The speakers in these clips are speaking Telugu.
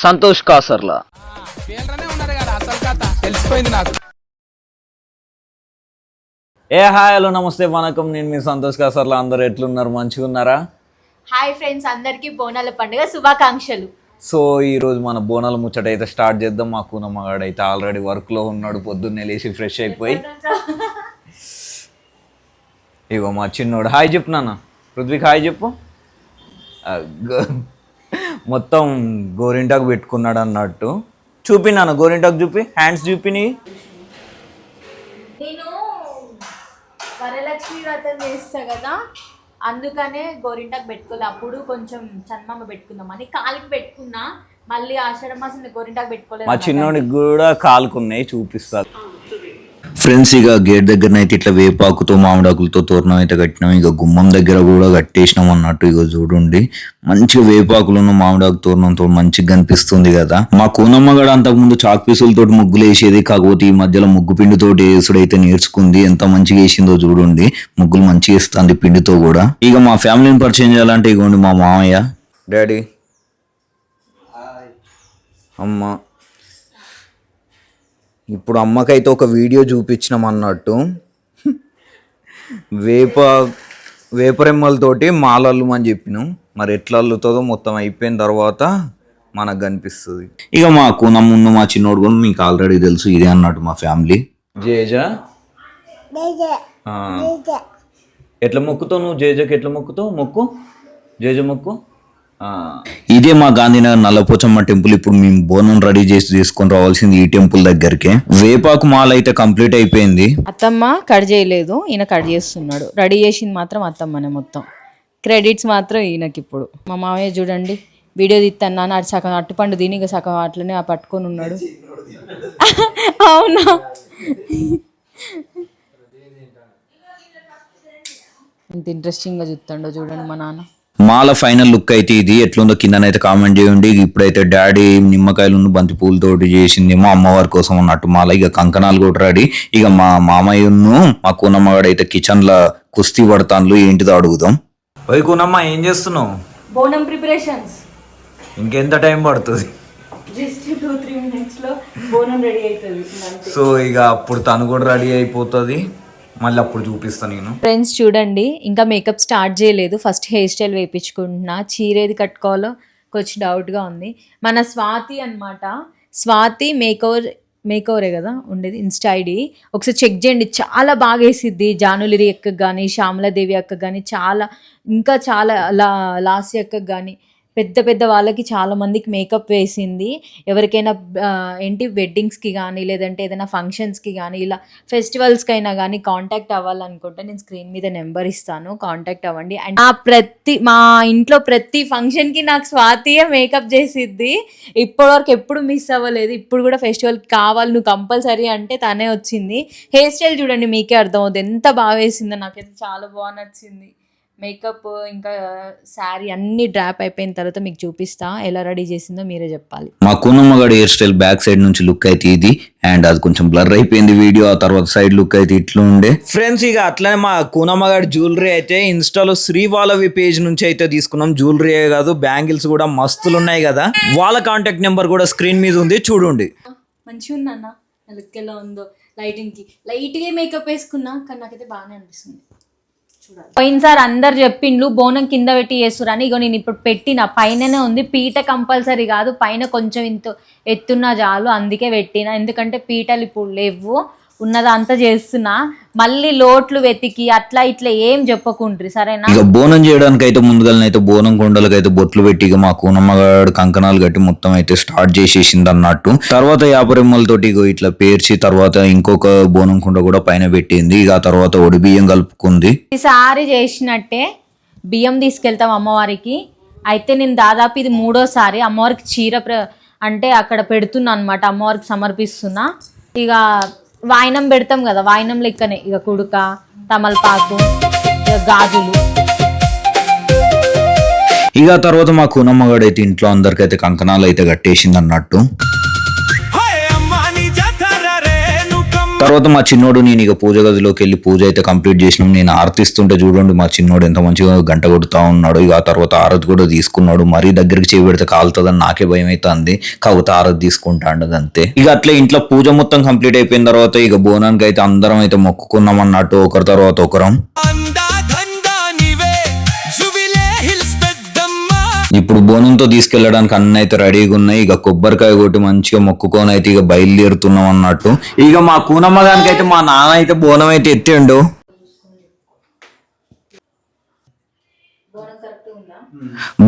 సంతోష్ కాసర్లా. హాయ్ హలో నమస్తే వనకం, నేను మీ సంతోష్ కాసర్లా. అందరూ ఎట్లున్నారు? మంచిగా ఉన్నారా? హాయ్ ఫ్రెండ్స్, అందరికీ బోనాల పండుగ శుభాకాంక్షలు. సో ఈరోజు మన బోనాల ముచ్చట అయితే స్టార్ట్ చేద్దాం. మా కూనమ్మగాడు అయితే ఆల్రెడీ వర్క్లో ఉన్నాడు. పొద్దున్నే లేచి ఫ్రెష్ అయిపోయి ఇగో మా చిన్నోడు హాయ్ చెప్పు నాన్న. పృథ్వీకి హాయ్ చెప్పు. మొత్తం గోరింటాకు పెట్టుకున్నాడు అన్నట్టు. చూపి నాన్న, గోరింటాకు చూపి, హ్యాండ్స్ చూపి. నేను వరలక్ష్మి వ్రతం చేస్తా కదా, అందుకనే గోరింటాకు పెట్టుకోలే. అప్పుడు కొంచెం చందమామ పెట్టుకుందామని కాలికి పెట్టుకున్నా, మళ్ళీ ఆషాఢ మాసం గోరింటాకు పెట్టుకోలేదు. మా చిన్నోడికి కూడా కాలుకున్నాయి, చూపిస్తారు. ఫ్రెండ్స్, ఇక గేట్ దగ్గర అయితే ఇట్లా వేపాకుతో మామిడాకులతో తోరణం అయితే కట్టినాం. ఇక గుమ్మం దగ్గర కూడా కట్టేసినాం అన్నట్టు. ఇక చూడండి, మంచిగా వేపాకులను మామిడాకు తోరణంతో మంచిగా కనిపిస్తుంది కదా. మా కూనమ్మ గడ అంతకుముందు చాక్ పీసులతో ముగ్గులు వేసేది, కాకపోతే ఈ మధ్యలో ముగ్గు పిండితోటి వేసుడైతే నేర్చుకుంది. ఎంత మంచిగా వేసిందో చూడండి, ముగ్గులు మంచిగా వేస్తుంది పిండితో కూడా. ఇక మా ఫ్యామిలీని పరిచయం చేయాలంటే ఇగోండి మా మామయ్య, డాడీ, అమ్మ. ఇప్పుడు అమ్మకైతే ఒక వీడియో చూపించినాం అన్నట్టు. వేపరెమ్మలతోటి మాలల్లు అని చెప్పినాం. మరి ఎట్లా అల్లుతుందో మొత్తం అయిపోయిన తర్వాత మనకు కనిపిస్తుంది. ఇక మాకు నా ముందు మా చిన్నోడు కూడా మీకు ఆల్రెడీ తెలుసు, ఇదే అన్నట్టు మా ఫ్యామిలీ. జేజా ఎట్లా మొక్కుతావు నువ్వు? జేజకి ఎట్లా మొక్కుతావు? మొక్కు జేజ మొక్కు. ఇదే మా గాంధీనగర్ నల్లపోచమ్మ టెంపుల్. ఇప్పుడు మేము బోనం రెడీ చేసి తీసుకొని రావాల్సింది ఈ టెంపుల్ దగ్గరికి. వేపాకు మాల అయితే కంప్లీట్ అయిపోయింది. అత్తమ్మ కట్ చేయలేదు, ఈయన కట్ చేస్తున్నాడు. రెడీ చేసింది మాత్రం అత్తమ్మనే. మొత్తం క్రెడిట్స్ మాత్రం ఈయనకి. ఇప్పుడు మా మామయ్య చూడండి, వీడియో తీస్తాను నాన్న, అటు సగం అట్టుపండు దీని ఇక సగం అట్లనే పట్టుకొని ఉన్నాడు. అవునా? ఇంత ఇంట్రెస్టింగ్గా చూస్తాడో చూడండి మా నాన్న. మాల ఫైనల్ లుక్ అయితే ఇది. ఎట్లుందో కిందనైతే కామెంట్ చేయండి. ఇప్పుడైతే డాడీ నిమ్మకాయలు బంతి పూలతోటి చేసింది మా అమ్మవారి కోసం అన్నట్టు మాల. ఇక కంకణాలు కూడా రెడీ. ఇక మా మామయ్యను మా కూనమ్మగాడు అయితే కిచెన్ లో కుస్తీ పడతాను. ఏంటిదో అడుగుదాం. ఓయ్ కూనమ్మ, ఏం చేస్తున్నావు? బోనం ప్రిపరేషన్స్. ఇంకెంత టైం పడుతుంది? జస్ట్ 2-3 minutes లో బోనం రెడీ అవుతుంది. సో ఇక అప్పుడు తను కూడా రెడీ అయిపోతుంది, మళ్ళీ అప్పుడు చూపిస్తాను నేను. ఫ్రెండ్స్ చూడండి, ఇంకా మేకప్ స్టార్ట్ చేయలేదు. ఫస్ట్ హెయిర్ స్టైల్ వేయించుకుంటున్నా. చీర ఏది కట్టుకోవాలో కొంచెం డౌట్గా ఉంది. మన స్వాతి అన్నమాట. స్వాతి మేకోవరే కదా ఉండేది ఇన్స్టా ఐడి. ఒకసారి చెక్ చేయండి, చాలా బాగా వేసిద్ది. జానులిరి అక్కకు కానీ, శ్యామలాదేవి అక్కకు కానీ, ఇంకా చాలా లాస్య అక్కకు కానీ, పెద్ద పెద్ద వాళ్ళకి చాలా మందికి మేకప్ వేసింది. ఎవరికైనా వెడ్డింగ్స్కి కానీ, లేదంటే ఏదైనా ఫంక్షన్స్కి కానీ, ఇలా ఫెస్టివల్స్కి అయినా కానీ కాంటాక్ట్ అవ్వాలనుకుంటే నేను స్క్రీన్ మీద నెంబర్ ఇస్తాను, కాంటాక్ట్ అవ్వండి. అండ్ మా ఇంట్లో ప్రతి ఫంక్షన్కి నాకు స్వాతియే మేకప్ చేసిద్ది. ఇప్పటివరకు ఎప్పుడు మిస్ అవ్వలేదు. ఇప్పుడు కూడా ఫెస్టివల్కి కావాలి నువ్వు కంపల్సరీ అంటే తనే వచ్చింది. హెయిర్ స్టైల్ చూడండి, మీకే అర్థమవుతుంది ఎంత బాగా వేసిందో. నాకైతే చాలా బాగా నచ్చింది. మేకప్ ఇంకా శారీ అన్ని డ్రాప్ అయిపోయిన తర్వాత మీకు చూపిస్తా ఎలా రెడీ చేసిందో, మీరే చెప్పాలి. మా కూనమ్మగాడి హెయిర్ స్టైల్ బ్యాక్ సైడ్ నుంచి లుక్ అయితే ఇది. అండ్ అది కొంచెం బ్లర్ అయిపోయింది వీడియో. ఆ తర్వాత సైడ్ లుక్ అయితే ఇట్లా ఉండే. ఫ్రెండ్స్, ఇక అట్లనే మా కూనమ్మగాడి జ్యువెలరీ అయితే ఇన్స్టాలో శ్రీవాలవి పేజ్ నుంచి అయితే తీసుకున్నాం. జ్యువెలరీ కాదు, బ్యాంగిల్స్ కూడా మస్తులు ఉన్నాయి కదా. వాళ్ళ కాంటాక్ట్ నెంబర్ కూడా స్క్రీన్ మీద ఉంది, చూడండి. మంచిగా ఉందన్న, లుక్ ఎలా ఉందో. లైటింగ్కి లైట్గా మేకప్ వేసుకున్నా, కానీ నాకైతే బాగానే అనిపిస్తుంది. పోయినసారి అందరు చెప్పిండ్లు బోనం కింద పెట్టి చేస్తురు అని. ఇగో నేను ఇప్పుడు పెట్టిన పైననే ఉంది. పీట కంపల్సరీ కాదు, పైన కొంచెం ఇంత ఎత్తున్నా చాలు, అందుకే పెట్టిన. ఎందుకంటే పీటలు ఇప్పుడు లేవు, ఉన్నదంతా చేస్తున్నా. మళ్ళీ లోట్లు వెతికి అట్లా ఇట్లా ఏం చెప్పకుండ్రి, సరేనా? ఇక బోనం చేయడానికి అయితే ముందుగానైతే బోనం కొండలకి అయితే బొట్లు పెట్టి ఇక మా కూనమ్మగాడు కంకణాలు కట్టి మొత్తం అయితే స్టార్ట్ చేసేసింది అన్నట్టు. తర్వాత యాపరెమ్మలతోటి ఇగో ఇట్లా పేర్చి తర్వాత ఇంకొక బోనం కుండ కూడా పైన పెట్టింది. ఇక ఆ తర్వాత ఒడి బియ్యం కలుపుకుంది. ఈసారి చేసినట్టే బియ్యం తీసుకెళ్తాం అమ్మవారికి. అయితే నేను దాదాపు ఇది 3వ సారి అమ్మవారికి చీర అంటే అక్కడ పెడుతున్నా అనమాట, అమ్మవారికి సమర్పిస్తున్నా. ఇక వాయినం పెడతాం కదా, వాయినం లెక్కనే ఇక కుడుక, తమలపాకు, గాజులు. ఇక తర్వాత మా కూనమ్మగాడు అయితే ఇంట్లో అందరికైతే కంకణాలు అయితే కట్టేసింది అన్నట్టు. అమ్మాని జాతర రేణుకమ్మ తర్వాత మా చిన్నోడు నేను ఇక పూజ గదిలోకి వెళ్ళి పూజ అయితే కంప్లీట్ చేసినాం. నేను ఆరతిస్తుంటే చూడండి మా చిన్నోడు ఎంత మంచిగా గంట కొడుతా ఉన్నాడు. ఇక ఆ తర్వాత ఆరతి కూడా తీసుకున్నాడు. మరీ దగ్గరికి చేపెడితే కాలుతుందని నాకే భయం అవుతుంది. కాకపోతే ఆరతి తీసుకుంటాడు అంతే. ఇక అట్లా ఇంట్లో పూజ మొత్తం కంప్లీట్ అయిపోయిన తర్వాత ఇక బోనానికి అయితే అందరం అయితే మొక్కుకున్నాం అన్నట్టు ఒకరి తర్వాత ఒకరం. ఇప్పుడు బోనంతో తీసుకెళ్లడానికి అన్ని అయితే రెడీగా ఉన్నాయి. ఇక కొబ్బరికాయ కొట్టి మంచిగా మొక్కుకొని అయితే ఇక బయలుదేరుతున్నాం అన్నట్టు. ఇక మా కూనమ్మ గారికి అయితే మా నాన్న అయితే బోనం అయితే ఎత్తిండు.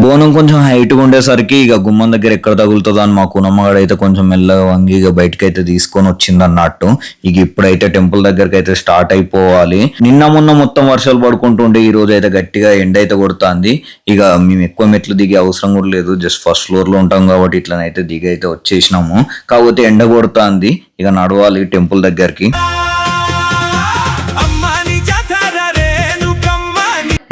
బోనం కొంచెం హైట్ గా ఉండేసరికి ఇక గుమ్మం దగ్గర ఎక్కడ తగులుతుందో అని మా కూనమ్మగాడు అయితే కొంచెం మెల్లగా వంగి ఇక బయటకి అయితే తీసుకొని వచ్చింది అన్నట్టు. ఇక ఇప్పుడైతే టెంపుల్ దగ్గరికి అయితే స్టార్ట్ అయిపోవాలి. నిన్న మొన్న మొత్తం వర్షాలు పడుకుంటుండే ఈ రోజు అయితే గట్టిగా ఎండ అయితే కొడుతుంది. ఇక మేము ఎక్కువ మెట్లు దిగే అవసరం కూడా లేదు. జస్ట్ ఫస్ట్ ఫ్లోర్ లో ఉంటాం కాబట్టి ఇట్లనైతే దిగి అయితే వచ్చేసినాము. కాకపోతే ఎండ కొడుతుంది. ఇక నడవాలి టెంపుల్ దగ్గరికి.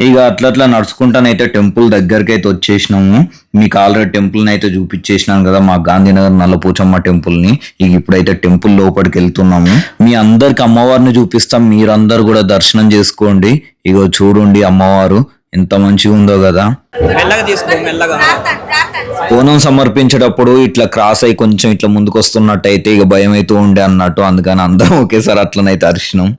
ఇక అట్లా నడుచుకుంటానైతే టెంపుల్ దగ్గరికి అయితే వచ్చేసినాము. మీకు ఆల్రెడీ టెంపుల్ ని అయితే చూపించేసినాను కదా, మా గాంధీనగర్ నల్లపోచమ్మ టెంపుల్ ని. ఇక ఇప్పుడైతే టెంపుల్ లోపలికి వెళ్తున్నాము. మీ అందరికి అమ్మవారిని చూపిస్తాం, మీరందరూ కూడా దర్శనం చేసుకోండి. ఇగో చూడండి అమ్మవారు ఎంత మంచిగా ఉందో కదా. బోనం సమర్పించేటప్పుడు ఇట్లా క్రాస్ అయి కొంచెం ఇట్లా ముందుకు వస్తున్నట్టయితే ఇక భయం అయితే ఉండే అన్నట్టు. అందుకని అందరం ఒకేసారి అట్లనైతే అరిచినాం.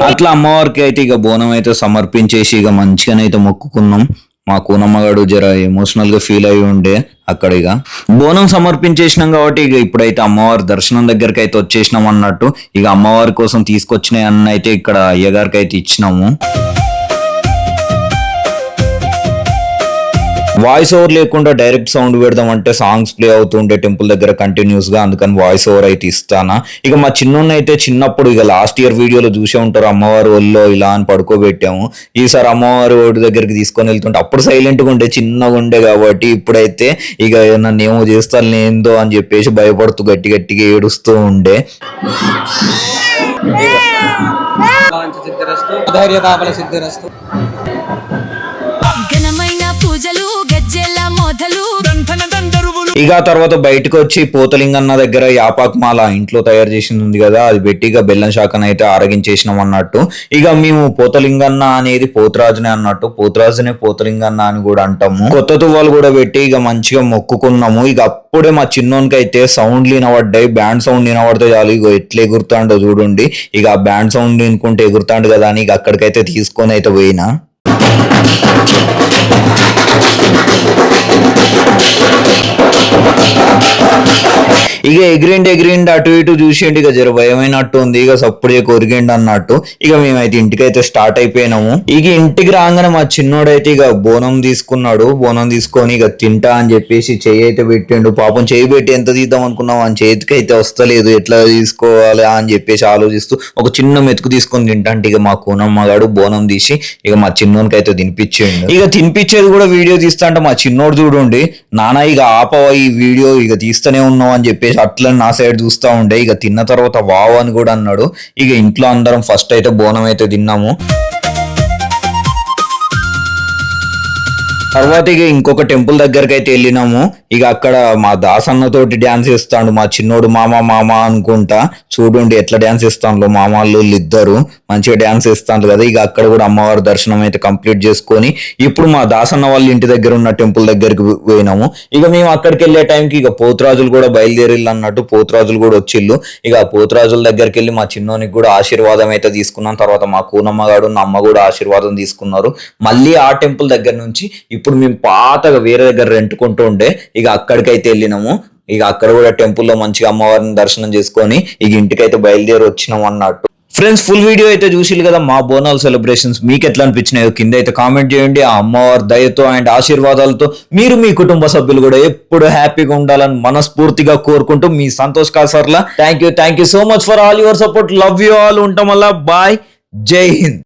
అట్లా అమ్మవారికి అయితే ఇక బోనం అయితే సమర్పించేసి ఇక మంచిగానైతే మొక్కుకున్నాం. మా కూనమ్మగాడు జర ఎమోషనల్ గా ఫీల్ అయి ఉండే అక్కడ. ఇక బోనం సమర్పించేసినాం కాబట్టి ఇక ఇప్పుడైతే అమ్మవారి దర్శనం దగ్గరికి అయితే వచ్చేసినాం అన్నట్టు. ఇక అమ్మవారి కోసం తీసుకొచ్చిన అన్న అయితే ఇక్కడ అయ్యగారికి అయితే ఇచ్చినాము. వాయిస్ ఓవర్ లేకుండా డైరెక్ట్ సౌండ్ పెడదామంటే సాంగ్స్ ప్లే అవుతుండే టెంపుల్ దగ్గర కంటిన్యూస్ గా. అందుకని వాయిస్ ఓవర్ అయితే ఇస్తానా. ఇక మా చిన్నోడిని అయితే చిన్నప్పుడు ఇక లాస్ట్ ఇయర్ వీడియోలో చూసే ఉంటారు, అమ్మవారి ఒళ్ళో ఇలా అని పడుకోబెట్టాము. ఈసారి అమ్మవారి ఒడి దగ్గరికి తీసుకొని వెళ్తుంటే అప్పుడు సైలెంట్ గా ఉండే, చిన్నగా ఉండే కాబట్టి ఇప్పుడైతే ఇక నన్ను ఏమో చేస్తాను ఏందో అని చెప్పేసి భయపడుతూ గట్టి గట్టిగా ఏడుస్తూ ఉండే. ఇక తర్వాత బయటకు వచ్చి పోతలింగన్న దగ్గర యాపాకుమాల ఇంట్లో తయారు చేసింది ఉంది కదా, అది పెట్టి ఇక బెల్లం శాఖను అయితే ఆరగించేసినాం అన్నట్టు. ఇక మేము పోతలింగన్న అనేది పోతరాజునే అన్నట్టు, పోతరాజునే పోతలింగన్న అని కూడా అంటాము. కొత్త తువ్వాలు కూడా పెట్టి ఇక మంచిగా మొక్కుకున్నాము. ఇక అప్పుడే మా చిన్నోనికి అయితే సౌండ్లు వినబడ్డాయి. బ్యాండ్ సౌండ్ వినబడితే చాలు ఇక ఎట్లా ఎగురుతాండో చూడండి. ఇక ఆ బ్యాండ్ సౌండ్ వినుకుంటే ఎగురుతాండు కదా అని ఇక అక్కడికైతే తీసుకొని అయితే పోయినా. ఇక ఎగిరిండి అటు ఇటు చూసిండి. ఇక జర భయమైనట్టు ఉంది. ఇక సప్పుడు కొరిగిండి అన్నట్టు. ఇక మేమైతే ఇంటికైతే స్టార్ట్ అయిపోయినాము. ఇక ఇంటికి రాగానే మా చిన్నోడైతే ఇక బోనం తీసుకున్నాడు. బోనం తీసుకొని ఇక తింటా అని చెప్పేసి చెయ్యి అయితే పెట్టిండు. పాపం చెయ్యి పెట్టి ఎంత తీద్దాం అనుకున్నాం, అని చేతికి అయితే వస్తలేదు. ఎట్లా తీసుకోవాలి అని చెప్పేసి ఆలోచిస్తూ ఒక చిన్న మెతుకు తీసుకొని తింటాంటే ఇక మా కూనమ్మగాడు బోనం తీసి ఇక మా చిన్నోనికి అయితే తినిపించేయండి. ఇక తినిపించేది కూడా వీడియో తీస్తా అంటే మా చిన్నోడు చూడండి, నాన్న ఇక ఆపవ ఈ వీడియో, ఇక తీస్తూనే ఉన్నావు అని చెప్పేసి అట్లా నా సైడ్ చూస్తూ ఉండే. ఇక తిన్న తర్వాత వావ్ అని కూడా అన్నాడు. ఇక ఇంట్లో అందరం ఫస్ట్ అయితే బోనం అయితే తిన్నాము. తర్వాత ఇక ఇంకొక టెంపుల్ దగ్గరికి అయితే వెళ్ళినాము. ఇక అక్కడ మా దాసన్నతోటి డ్యాన్స్ ఇస్తాడు మా చిన్నోడు. మామ అనుకుంటా చూడండి ఎట్లా డ్యాన్స్ ఇస్తాను. మామలు ఇద్దరు మంచిగా డ్యాన్స్ ఇస్తాను కదా. ఇక అక్కడ కూడా అమ్మవారి దర్శనం అయితే కంప్లీట్ చేసుకొని ఇప్పుడు మా దాసన్న వాళ్ళ ఇంటి దగ్గర ఉన్న టెంపుల్ దగ్గరికి పోయినాము. ఇక మేము అక్కడికి వెళ్ళే టైంకి ఇక పోతురాజులు కూడా బయలుదేరిల్లు అన్నట్టు. పోతురాజులు కూడా వచ్చిళ్ళు. ఇక పోతురాజుల దగ్గరికి వెళ్ళి మా చిన్నోనికి కూడా ఆశీర్వాదం అయితే తీసుకున్నాం. తర్వాత మా కూనమ్మగాడు నా అమ్మ కూడా ఆశీర్వాదం తీసుకున్నారు. మళ్ళీ ఆ టెంపుల్ దగ్గర నుంచి ఇప్పుడు మేము పాతగా వేరే దగ్గర రెంట్కుంటూ ఉండే ఇక అక్కడికైతే వెళ్ళినాము. ఇక అక్కడ కూడా టెంపుల్లో మంచిగా అమ్మవారిని దర్శనం చేసుకొని ఇక ఇంటికైతే బయలుదేరి వచ్చినాం అన్నట్టు. ఫ్రెండ్స్, ఫుల్ వీడియో అయితే చూసిల్లు కదా మా బోనాల సెలబ్రేషన్స్. మీకు ఎట్లా అనిపించినాయో కింద అయితే కామెంట్ చేయండి. ఆ అమ్మవారి దయతో అండ్ ఆశీర్వాదాలతో మీరు మీ కుటుంబ సభ్యులు కూడా ఎప్పుడు హ్యాపీగా ఉండాలని మనస్ఫూర్తిగా కోరుకుంటూ మీ Santosh Kasarla. Thank you so much for all your support. Love you all. ఉంటాం వల్ల బాయ్. జై హింద్.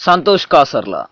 సంతోష్ కాసర్లా.